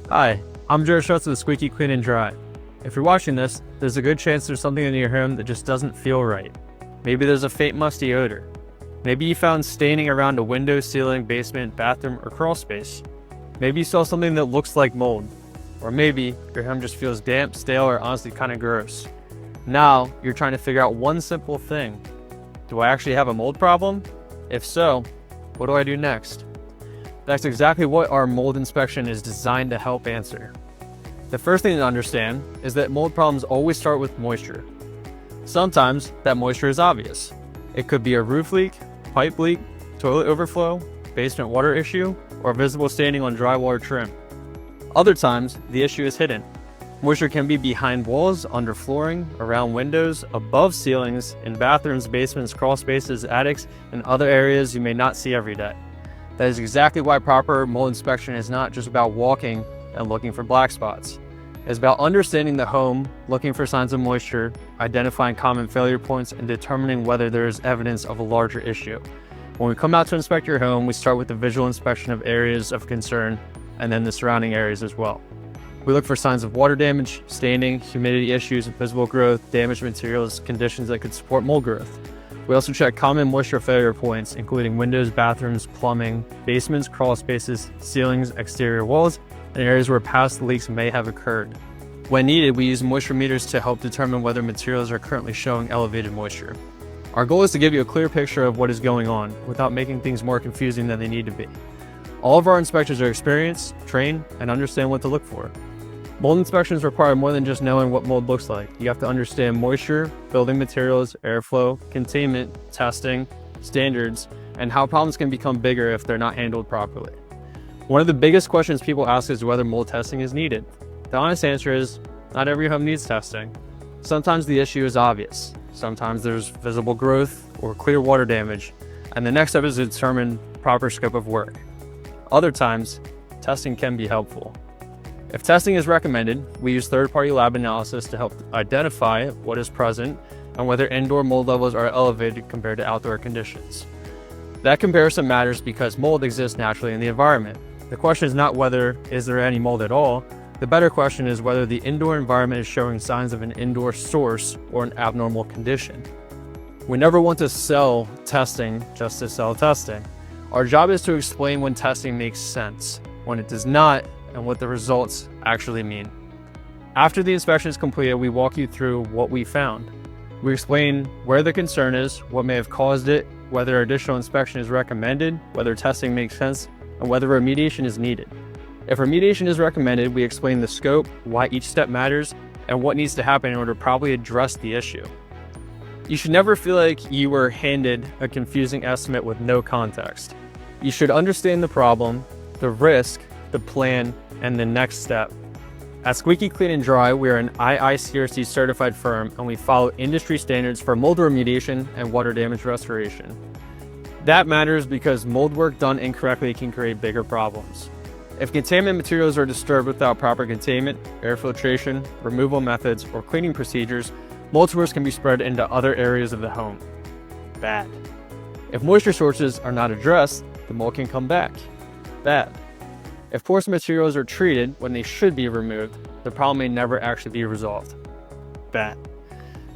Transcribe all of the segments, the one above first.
Hi, I'm Jared Schutz with Squeaky Clean Dry. If you're watching this, there's a good chance there's something in your home that just doesn't feel right. Maybe there's a faint musty odor. Maybe you found staining around a window, ceiling, basement, bathroom, or crawl space. Maybe you saw something that looks like mold. Or maybe your home just feels damp, stale, or honestly kind of gross. Now, you're trying to figure out one simple thing. Do I actually have a mold problem? If so, what do I do next? That's exactly what our mold inspection is designed to help answer. The first thing to understand is that mold problems always start with moisture. Sometimes that moisture is obvious. It could be a roof leak, pipe leak, toilet overflow, basement water issue, or visible staining on drywall or trim. Other times, the issue is hidden. Moisture can be behind walls, under flooring, around windows, above ceilings, in bathrooms, basements, crawl spaces, attics, and other areas you may not see every day. That is exactly why proper mold inspection is not just about walking and looking for black spots. It's about understanding the home, looking for signs of moisture, identifying common failure points, and determining whether there is evidence of a larger issue. When we come out to inspect your home, we start with the visual inspection of areas of concern and then the surrounding areas as well. We look for signs of water damage, staining, humidity issues, visible growth, damaged materials, conditions that could support mold growth. We also check common moisture failure points, including windows, bathrooms, plumbing, basements, crawl spaces, ceilings, exterior walls, and areas where past leaks may have occurred. When needed, we use moisture meters to help determine whether materials are currently showing elevated moisture. Our goal is to give you a clear picture of what is going on without making things more confusing than they need to be. All of our inspectors are experienced, trained, and understand what to look for. Mold inspections require more than just knowing what mold looks like. You have to understand moisture, building materials, airflow, containment, testing, standards, and how problems can become bigger if they're not handled properly. One of the biggest questions people ask is whether mold testing is needed. The honest answer is, not every home needs testing. Sometimes the issue is obvious. Sometimes there's visible growth or clear water damage, and the next step is to determine proper scope of work. Other times, testing can be helpful. If testing is recommended, we use third-party lab analysis to help identify what is present and whether indoor mold levels are elevated compared to outdoor conditions. That comparison matters because mold exists naturally in the environment. The question is not whether is there any mold at all. The better question is whether the indoor environment is showing signs of an indoor source or an abnormal condition. We never want to sell testing just to sell testing. Our job is to explain when testing makes sense, when it does not, and what the results actually mean. After the inspection is completed, we walk you through what we found. We explain where the concern is, what may have caused it, whether additional inspection is recommended, whether testing makes sense, and whether remediation is needed. If remediation is recommended, we explain the scope, why each step matters, and what needs to happen in order to properly address the issue. You should never feel like you were handed a confusing estimate with no context. You should understand the problem, the risk, the plan, and the next step. At Squeaky Clean Dry, we are an IICRC certified firm and we follow industry standards for mold remediation and water damage restoration. That matters because mold work done incorrectly can create bigger problems. If contaminant materials are disturbed without proper containment, air filtration, removal methods, or cleaning procedures, mold spores can be spread into other areas of the home. Bad. If moisture sources are not addressed, the mold can come back. Bad. If porous materials are treated when they should be removed, the problem may never actually be resolved. Bad.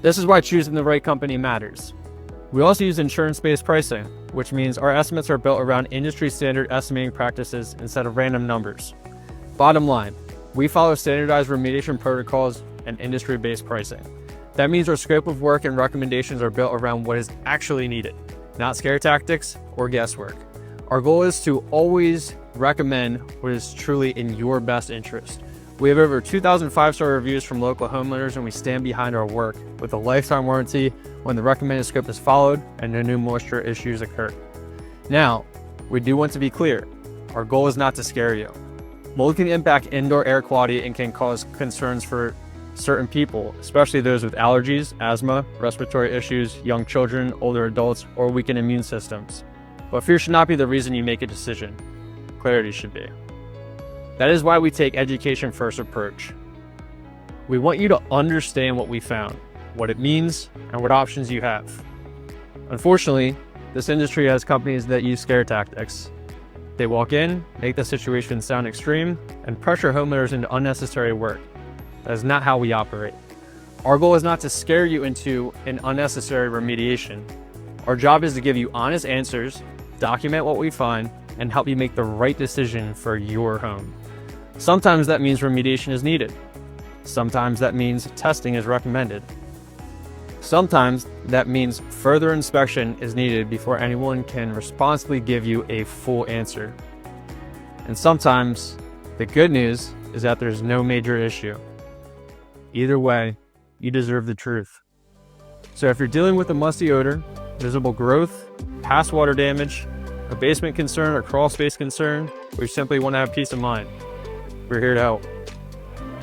This is why choosing the right company matters. We also use insurance-based pricing, which means our estimates are built around industry standard estimating practices instead of random numbers. Bottom line, we follow standardized remediation protocols and industry-based pricing. That means our scope of work and recommendations are built around what is actually needed, not scare tactics or guesswork. Our goal is to always recommend what is truly in your best interest. We have over 2,000 5-star reviews from local homeowners, and we stand behind our work with a lifetime warranty when the recommended scope is followed and no new moisture issues occur. Now, we do want to be clear. Our goal is not to scare you. Mold can impact indoor air quality and can cause concerns for certain people, especially those with allergies, asthma, respiratory issues, young children, older adults, or weakened immune systems. But fear should not be the reason you make a decision. Clarity should be. That is why we take education first approach. We want you to understand what we found, what it means, and what options you have. Unfortunately, this industry has companies that use scare tactics. They walk in, make the situation sound extreme, and pressure homeowners into unnecessary work. That is not how we operate. Our goal is not to scare you into an unnecessary remediation. Our job is to give you honest answers, document what we find, and help you make the right decision for your home. Sometimes that means remediation is needed. Sometimes that means testing is recommended. Sometimes that means further inspection is needed before anyone can responsibly give you a full answer. And sometimes the good news is that there's no major issue. Either way, you deserve the truth. So if you're dealing with a musty odor, visible growth, past water damage, a basement concern or crawl space concern, or you simply want to have peace of mind, we're here to help.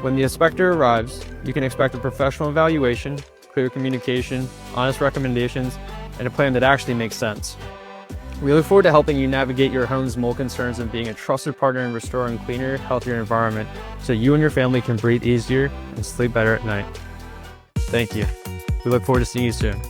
When the inspector arrives, you can expect a professional evaluation, clear communication, honest recommendations, and a plan that actually makes sense. We look forward to helping you navigate your home's mold concerns and being a trusted partner in restoring a cleaner, healthier environment so you and your family can breathe easier and sleep better at night. Thank you. We look forward to seeing you soon.